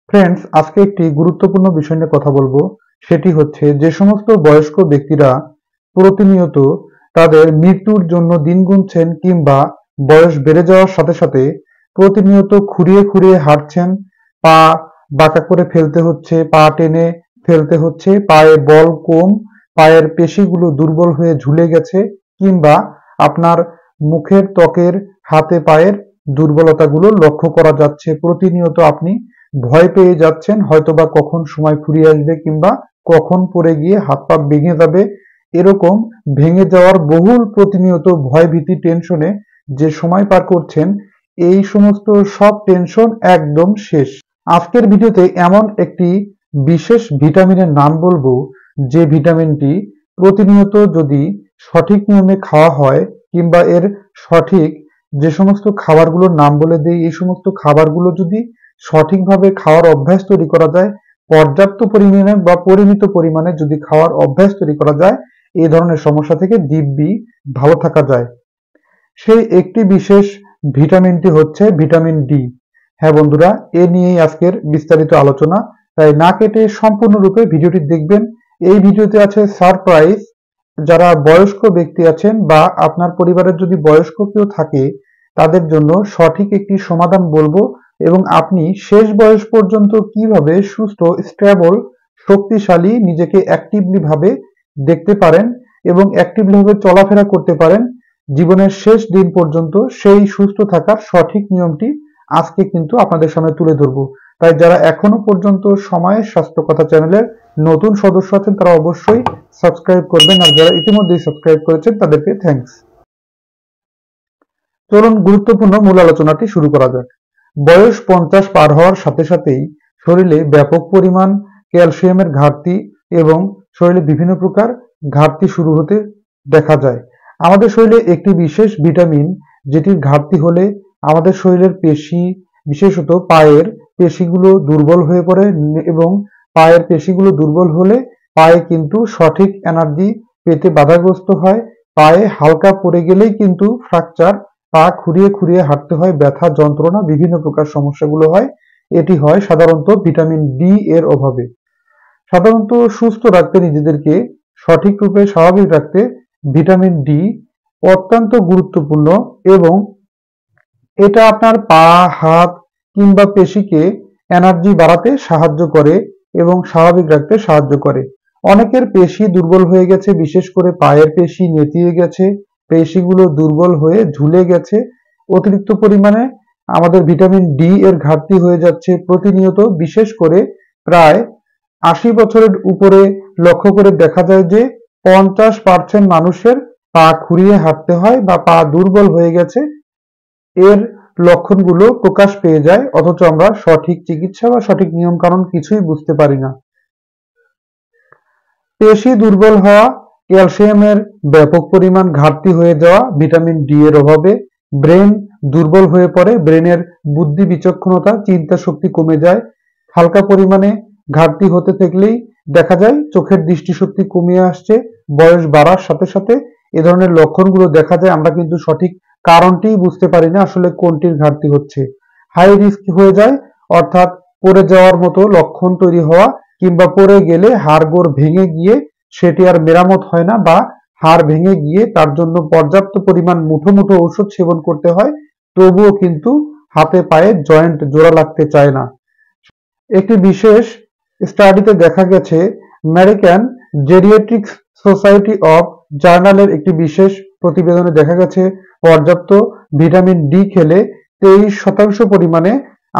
Friends, আজকে একটি গুরুত্বপূর্ণ বিষয় নিয়ে কথা বলবো। সেটি হচ্ছে যে সমস্ত বয়স্ক ব্যক্তিরা প্রতিনিয়ত তাদের মৃত্যুর জন্য দিন গুনছেন কিংবা বয়স বেড়ে যাওয়ার সাথে সাথে প্রতিনিয়ত খুঁড়িয়ে খুঁড়িয়ে হাঁটছেন, পা বাঁকা করে ফেলতে হচ্ছে, পা টেনে ফেলতে হচ্ছে, পায়ে বল কম, পায়ের পেশিগুলো দুর্বল হয়ে ঝুলে গেছে, কিংবা আপনার মুখের ত্বকের হাতে পায়ের দুর্বলতাগুলো লক্ষ্য করা যাচ্ছে। প্রতিনিয়ত আপনি ভয় পেয়ে যাচ্ছেন হয়তোবা কখন সময় ফুরিয়ে আসবে কিংবা কখন পড়ে গিয়ে হাত পা ভেঙে যাবে। এরকম ভেঙে যাওয়ার বহুল প্রতিনিয়ত ভয় ভীতি টেনশনে যে সময় পার করছেন, এই সমস্ত সব টেনশন একদম শেষ। আজকের ভিডিওতে এমন একটি বিশেষ ভিটামিনের নাম বলবো, যে ভিটামিনটি প্রতিনিয়ত যদি সঠিক নিয়মে খাওয়া হয় কিংবা এর সঠিক যে সমস্ত খাবারগুলোর নাম বলে দেই, এই সমস্ত খাবারগুলো যদি সঠিকভাবে খাওয়ার অভ্যাস তৈরি করা যায়, পর্যাপ্ত পরিমাণে বা পরিমিত পরিমাণে যদি খাওয়ার অভ্যাস তৈরি করা যায়, এই ধরনের সমস্যা থেকে দিব্যি ভালো থাকা যায়। সেই একটি বিশেষ ভিটামিনটি হচ্ছে ভিটামিন ডি। হ্যাঁ বন্ধুরা, এ নিয়েই আজকের বিস্তারিত আলোচনা, তাই না কেটে সম্পূর্ণরূপে ভিডিওটি দেখবেন। এই ভিডিওতে আছে সারপ্রাইজ। যারা বয়স্ক ব্যক্তি আছেন বা আপনার পরিবারের যদি বয়স্ক কেউ থাকে, তাদের জন্য সঠিক একটি সমাধান বলবো, এবং আপনি শেষ বয়স পর্যন্ত কিভাবে সুস্থ, স্টেবল, শক্তিশালী, নিজেকে অ্যাক্টিভলি ভাবে দেখতে পারেন এবং অ্যাক্টিভলি ভাবে চলাফেরা করতে পারেন জীবনের শেষ দিন পর্যন্ত, সেই সুস্থ থাকার সঠিক নিয়মটি আজকে কিন্তু আপনাদের সামনে তুলে ধরবো। তাই যারা এখনো পর্যন্ত সময়ের স্বাস্থ্য কথা চ্যানেলের নতুন সদস্য আছেন, তারা অবশ্যই সাবস্ক্রাইব করবেন, আর যারা ইতিমধ্যেই সাবস্ক্রাইব করেছেন তাদেরকে থ্যাঙ্কস। চলুন গুরুত্বপূর্ণ মূল আলোচনাটি শুরু করা যাক। বয়স 50 পার হওয়ার সাথে সাথেই শরীরে ব্যাপক পরিমাণ ক্যালসিয়ামের ঘাটতি এবং শরীরে বিভিন্ন প্রকার ঘাটতি শুরু হতে দেখা যায়। আমাদের শরীরে একটি বিশেষ ভিটামিন যেটির ঘাটতি হলে আমাদের শরীরের পেশি, বিশেষত পায়ের পেশিগুলো দুর্বল হয়ে পড়ে, এবং পায়ের পেশিগুলো দুর্বল হলে পায়ে কিন্তু সঠিক এনার্জি পেতে বাধাগ্রস্ত হয়। পায়ে হালকা পড়ে গেলেই কিন্তু ফ্র্যাকচার, পা খুঁড়িয়ে খুঁড়িয়ে হাঁটতে হয়, ব্যথা, যন্ত্রণা, বিভিন্ন প্রকার সমস্যাগুলো হয়। এটি হয় সাধারণত ভিটামিন ডি এর অভাবে। সাধারণত সুস্থ রাখতে, নিজেদেরকে সঠিক রূপে স্বাভাবিক রাখতে ভিটামিন ডি অত্যন্ত গুরুত্বপূর্ণ, এবং এটা আপনার পা, হাত কিংবা পেশিকে এনার্জি বাড়াতে সাহায্য করে এবং স্বাভাবিক রাখতে সাহায্য করে। অনেকের পেশি দুর্বল হয়ে গেছে, বিশেষ করে পায়ের পেশি নেতিয়ে গেছে, পেশিগুলো দুর্বল হয়ে ঝুলে গেছে। অতিরিক্ত পরিমাণে আমাদের ভিটামিন ডি এর ঘাটতি হয়ে যাচ্ছে প্রতিনিয়ত। বিশেষ করে প্রায় 80 বছরের উপরে লক্ষ্য করে দেখা যায় যে 50% মানুষের পা খুঁড়িয়ে হাঁটতে হয় বা পা দুর্বল হয়ে গেছে। এর লক্ষণগুলো প্রকাশ পেয়ে যায়, অথচ আমরা সঠিক চিকিৎসা বা সঠিক নিয়ম কানুন কিছুই বুঝতে পারি না। পেশি দুর্বল হওয়া, ক্যালসিয়ামের ব্যাপক পরিমাণ ঘাটতি হয়ে যাওয়া ভিটামিন ডি এর অভাবে, ব্রেন দুর্বল হয়ে পড়ে, ব্রেনের বুদ্ধি, বিচক্ষণতা, চিন্তা শক্তি কমে যায়। হালকা পরিমাণে ঘাটতি হতে থাকলেই দেখা যায় চোখের দৃষ্টিশক্তি কমিয়ে আসছে। বয়স বাড়ার সাথে সাথে এ ধরনের লক্ষণগুলো দেখা যায়, আমরা কিন্তু সঠিক কারণটিই বুঝতে পারি না আসলে কোনটির ঘাটতি হচ্ছে। হাই রিস্ক হয়ে যায়, অর্থাৎ পড়ে যাওয়ার মতো লক্ষণ তৈরি হওয়া, কিংবা পড়ে গেলে হাড়গোড় ভেঙে গিয়ে সেটি আর মেরামত হয় না, বা হাড় ভেঙে গিয়ে তার জন্য পর্যাপ্ত পরিমাণ মুঠো মুঠো ঔষধ সেবন করতে হয়, তবুও কিন্তু হাতে পায়ে জয়েন্ট জোড়া লাগতে চায় না। একটি বিশেষ স্টাডিতে দেখা গেছে, আমেরিকান জেরিয়াট্রিক্স সোসাইটি অফ জার্নালের একটি বিশেষ প্রতিবেদনে দেখা গেছে, পর্যাপ্ত ভিটামিন ডি খেলে 23% পরিমাণে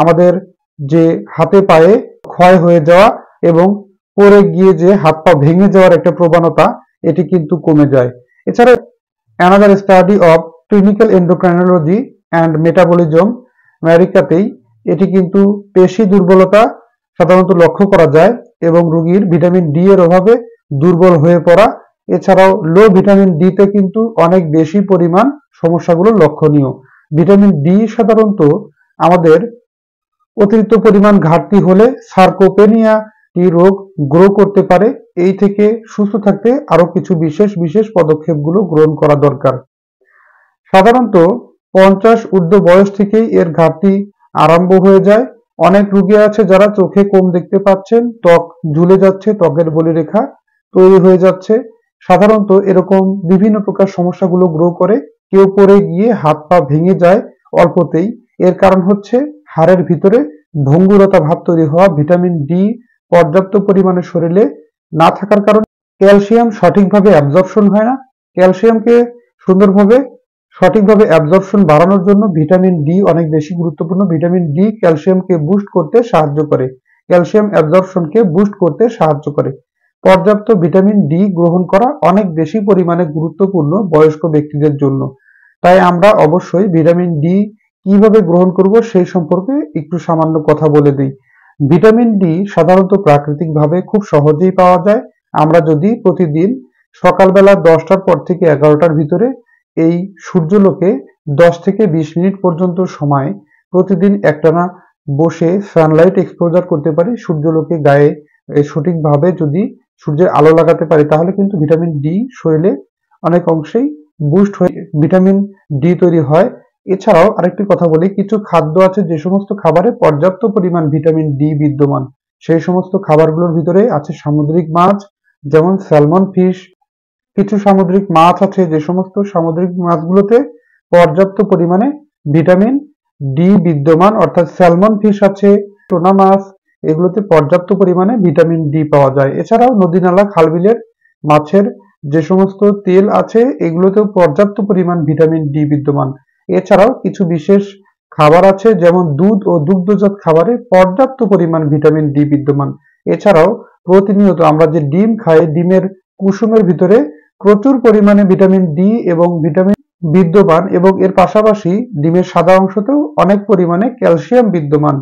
আমাদের যে হাতে পায়ে ক্ষয় হয়ে যাওয়া এবং পড়ে গিয়ে যে হাত পা ভেঙে যাওয়ার একটা প্রবণতা, এটি কিন্তু কমে যায়। এছাড়া another study of clinical endocrinology and metabolism, আমেরিকাতেই এটি কিন্তু পেশি দুর্বলতা সাধারণত লক্ষ্য করা যায়, এবং রোগীর ভিটামিন ডি এর অভাবে দুর্বল হয়ে পড়া, এছাড়াও লো ভিটামিন ডি তে কিন্তু অনেক বেশি পরিমাণ সমস্যাগুলো লক্ষণীয়। ভিটামিন ডি সাধারণত আমাদের অতিরিক্ত পরিমাণ ঘাটতি হলে সার্কোপেনিয়া রোগ গ্রো করতে পারে। এই থেকে সুস্থ থাকতে আরো কিছু বিশেষ বিশেষ পদক্ষেপগুলো গ্রহণ করা দরকার। সাধারণত 50 ঊর্ধ্ব বয়স থেকেই এর ঘাটতি আরম্ভ হয়ে যায়। অনেক রোগী আছে যারা চোখে কম দেখতে পাচ্ছেন, ত্বক ঝুলে যাচ্ছে, ত্বকের বলিরেখা তৈরি হয়ে যাচ্ছে। সাধারণত এরকম বিভিন্ন প্রকার সমস্যাগুলো গ্রো করে। কেউ পড়ে গিয়ে হাত পা ভেঙে যায় অল্পতেই। এর কারণ হচ্ছে হাড়ের ভিতরে ভঙ্গুরতা ভাব তৈরি হওয়া, ভিটামিন ডি পর্যাপ্ত পরিমাণে শরীরে না থাকার কারণে ক্যালসিয়াম সঠিকভাবে অ্যাবজর্পশন হয় না। ক্যালসিয়ামকে সুন্দরভাবে সঠিকভাবে অ্যাবজর্পশন বাড়ানোর জন্য ভিটামিন ডি অনেক বেশি গুরুত্বপূর্ণ। ভিটামিন ডি ক্যালসিয়ামকে বুস্ট করতে সাহায্য করে, ক্যালসিয়াম অ্যাবজর্পশনকে বুস্ট করতে সাহায্য করে। পর্যাপ্ত ভিটামিন ডি গ্রহণ করা অনেক বেশি পরিমাণে গুরুত্বপূর্ণ বয়স্ক ব্যক্তিদের জন্য। তাই আমরা অবশ্যই ভিটামিন ডি কিভাবে গ্রহণ করব সেই সম্পর্কে একটু সামান্য কথা বলে দিই। ভিটামিন ডি সাধারণত প্রাকৃতিকভাবে খুব সহজেই পাওয়া যায়। আমরা যদি প্রতিদিন সকালবেলা 10টার পর থেকে 11টার ভিতরে এই সূর্যালোকে 10 থেকে 20 মিনিট পর্যন্ত সময় প্রতিদিন একটানা বসে সানলাইট এক্সপোজার করতে পারি, সূর্যালোকে গায়ে সঠিকভাবে যদি সূর্যের আলো লাগাতে পারি, তাহলে কিন্তু ভিটামিন ডি শরীরে অনেক অংশেই বুস্ট হয়ে ভিটামিন ডি তৈরি হয়। এছাড়াও আরেকটি কথা বলি, কিছু খাদ্য আছে যে সমস্ত খাবারে পর্যাপ্ত পরিমাণ ভিটামিন ডি বিদ্যমান। সেই সমস্ত খাবারগুলোর ভিতরে আছে সামুদ্রিক মাছ, যেমন স্যালমন ফিশ। কিছু সামুদ্রিক মাছ আছে যে সমস্ত সামুদ্রিক মাছগুলোতে পর্যাপ্ত পরিমাণে ভিটামিন ডি বিদ্যমান, অর্থাৎ স্যালমন ফিশ আছে, টোনা মাছ, এগুলোতে পর্যাপ্ত পরিমাণে ভিটামিন ডি পাওয়া যায়। এছাড়াও নদী নালা খালবিলের মাছের যে সমস্ত তেল আছে এগুলোতেও পর্যাপ্ত পরিমাণ ভিটামিন ডি বিদ্যমান। এছাড়াও কিছু বিশেষ খাবার আছে যেমন দুধ ও দুগ্ধজাত খাবারে পর্যাপ্ত পরিমাণ ভিটামিন ডি বিদ্যমান। এছাড়াও প্রতিনিয়ত আমরা যে ডিম খাই, ডিমের কুসুমের ভিতরে প্রচুর পরিমাণে ভিটামিন ডি এবং ভিটামিন বিদ্যমান, এবং এর পাশাপাশি ডিমের সাদা অংশতেও অনেক পরিমাণে ক্যালসিয়াম বিদ্যমান,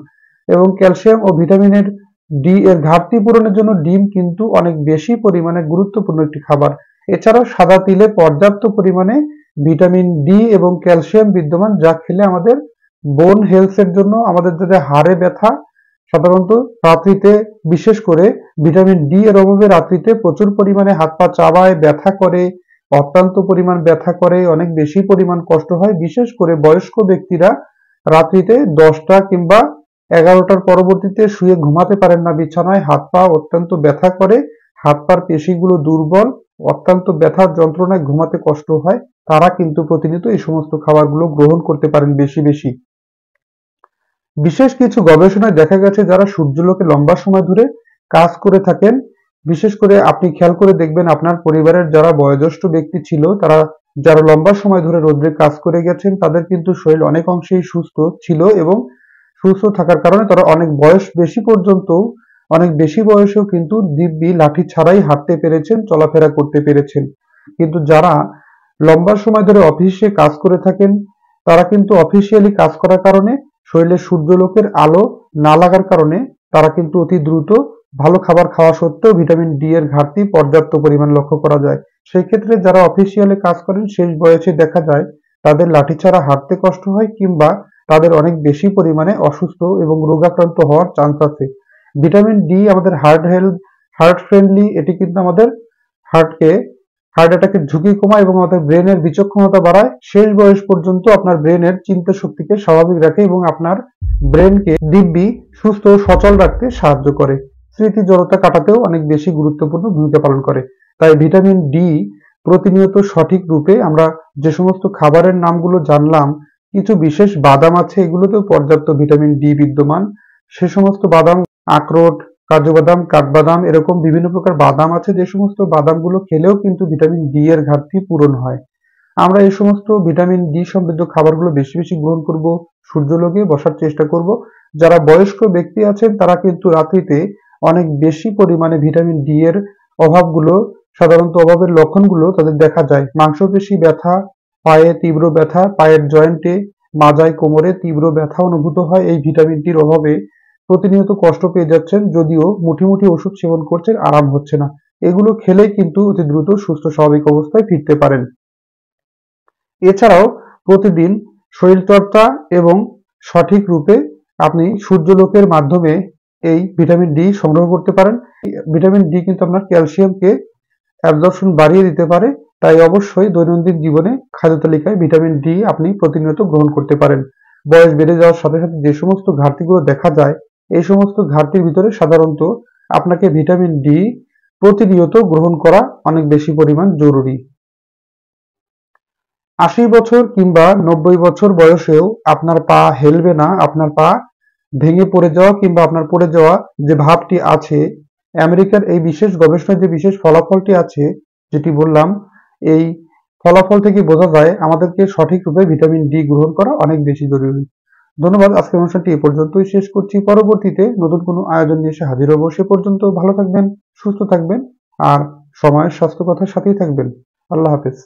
এবং ক্যালসিয়াম ও ভিটামিনের ডি এর ঘাটতি পূরণের জন্য ডিম কিন্তু অনেক বেশি পরিমাণে গুরুত্বপূর্ণ একটি খাবার। এছাড়াও সাদা তিলে পর্যাপ্ত পরিমাণে ভিটামিন ডি এবং ক্যালসিয়াম বিদ্যমান, যা খেলে আমাদের বোন হেলথের জন্য, আমাদের যাদের হাড়ে ব্যথা সাধারণত রাত্রিতে, বিশেষ করে ভিটামিন ডি এর অভাবে রাত্রিতে প্রচুর পরিমাণে হাত পা চাবায়, ব্যথা করে, অত্যন্ত পরিমাণ ব্যথা করে, অনেক বেশি পরিমাণ কষ্ট হয়। বিশেষ করে বয়স্ক ব্যক্তিরা রাত্রিতে 10টা কিংবা 11টার পরবর্তীতে শুয়ে ঘুমাতে পারেন না বিছানায়, হাত পা অত্যন্ত ব্যথা করে, হাত পার পেশিগুলো দুর্বল, অত্যন্ত ব্যথার যন্ত্রণায় ঘুমাতে কষ্ট হয়। তারা কিন্তু প্রতিনিয়ত এই সমস্ত খাবারগুলো গ্রহণ করতে পারেন বেশি বেশি। বিশেষ কিছু গবেষণায় দেখা গেছে যারা সূর্যালোকে লম্বা সময় ধরে কাজ করে থাকেন, বিশেষ করে আপনি খেয়াল করে দেখবেন আপনার পরিবারের যারা বয়োজ্যেষ্ঠ ব্যক্তি ছিল, তারা যারা লম্বা সময় ধরে রোদ্রে কাজ করে গেছেন, তাদের কিন্তু শরীর অনেক অংশেই সুস্থ ছিল, এবং সুস্থ থাকার কারণে তারা অনেক বয়স বেশি পর্যন্ত, অনেক বেশি বয়সেও কিন্তু দিব্যি লাঠি ছাড়াই হাঁটতে পেরেছেন, চলাফেরা করতে পেরেছেন। কিন্তু যারা লম্বা সময় ধরে অফিসে কাজ করে থাকেন, তারা কিন্তু অফিসিয়ালি কাজ করার কারণে শরীরে সূর্যালোকের আলো না লাগার কারণে তারা কিন্তু অতি দ্রুত ভালো খাবার খাওয়া সত্ত্বেও ভিটামিন ডি এর ঘাটতি পর্যাপ্ত পরিমাণ লক্ষ্য করা যায়। সেই ক্ষেত্রে যারা অফিসিয়ালি কাজ করেন শেষ বয়সে দেখা যায় তাদের লাঠি ছাড়া হাঁটতে কষ্ট হয়, কিংবা তাদের অনেক বেশি পরিমাণে অসুস্থ এবং রোগাক্রান্ত হওয়ার চান্স আছে। ভিটামিন ডি আমাদের হার্ট ফ্রেন্ডলি, এটি কিন্তু আমাদের হার্টকে হার্ট অ্যাটাকের ঝুঁকি কমায় এবং আমাদের ব্রেনের বিচক্ষণতা বাড়ায়। শেষ বয়স পর্যন্ত আপনার ব্রেনের চিন্তা শক্তিকে স্বাভাবিক রাখে এবং আপনার ব্রেনকে দিব্যি সুস্থ ও সচল রাখতে সাহায্য করে। স্মৃতি জড়তা কাটাতেও অনেক বেশি গুরুত্বপূর্ণ ভূমিকা পালন করে। তাই ভিটামিন ডি প্রতিনিয়ত সঠিক রূপে, আমরা যে সমস্ত খাবারের নামগুলো জানলাম, কিছু বিশেষ বাদাম আছে, এগুলোতেও পর্যাপ্ত ভিটামিন ডি বিদ্যমান। সে সমস্ত বাদাম আখরোট, কাজু বাদাম, কাঠবাদাম, এরকম বিভিন্ন প্রকার বাদাম আছে যে সমস্ত বাদামগুলো খেলেও কিন্তু ভিটামিন ডি এর ঘাটতি পূরণ হয়। আমরা এই সমস্ত ভিটামিন ডি সমৃদ্ধ খাবারগুলো বেশি বেশি গ্রহণ করব, সূর্যালোকে বসার চেষ্টা করব। যারা বয়স্ক ব্যক্তি আছেন তারা কিন্তু রাত্রিতে অনেক বেশি পরিমাণে ভিটামিন ডি এর অভাবগুলো, সাধারণত অভাবের লক্ষণগুলো তাদের দেখা যায়। মাংসপেশি ব্যথা, পায়ে তীব্র ব্যথা, পায়ের জয়েন্টে, মাজায়, কোমরে তীব্র ব্যথা অনুভূত হয় এই ভিটামিন ডির অভাবে। প্রতিনিয়ত কষ্ট পেয়ে যাচ্ছেন, যদিও মুঠি মুঠি ওষুধ সেবন করছেন, আরাম হচ্ছে না। এগুলো খেলেই কিন্তু অতি দ্রুত সুস্থ স্বাভাবিক অবস্থায় ফিরতে পারেন। এছাড়াও প্রতিদিন শরীরচর্চা এবং সঠিক রূপে আপনি সূর্যালোকের মাধ্যমে এই ভিটামিন ডি সংগ্রহ করতে পারেন। ভিটামিন ডি কিন্তু আপনার ক্যালসিয়ামকে অ্যাবজর্পশন বাড়িয়ে দিতে পারে। তাই অবশ্যই দৈনন্দিন জীবনে খাদ্য তালিকায় ভিটামিন ডি আপনি প্রতিনিয়ত গ্রহণ করতে পারেন। বয়স বেড়ে যাওয়ার সাথে সাথে যে সমস্ত ঘাটতিগুলো দেখা যায়, এই সমস্ত ঘাটতির ভিতরে সাধারণত আপনাকে ভিটামিন ডি প্রতিনিয়ত গ্রহণ করা অনেক বেশি পরিমাণ জরুরি। ৮০ বছর কিংবা ৯০ বছর বয়সেও আপনার পা হেলবে না, আপনার পা ভেঙে পড়ে যাওয়া কিংবা আপনার পড়ে যাওয়া যে ভাবটি আছে, আমেরিকার এই বিশেষ গবেষণায় যে বিশেষ ফলাফলটি আছে, যেটি বললাম, এই ফলাফল থেকে বোঝা যায় আমাদেরকে সঠিকভাবে ভিটামিন ডি গ্রহণ করা অনেক বেশি জরুরি। ধন্যবাদ। আজকের অনুষ্ঠানটি এ পর্যন্তই শেষ করছি। পরবর্তীতে নতুন কোনো আয়োজন নিয়ে এসে হাজির হব। সে পর্যন্ত ভালো থাকবেন, সুস্থ থাকবেন আর সময়ের স্বাস্থ্য কথার সাথেই থাকবেন। আল্লাহ হাফেজ।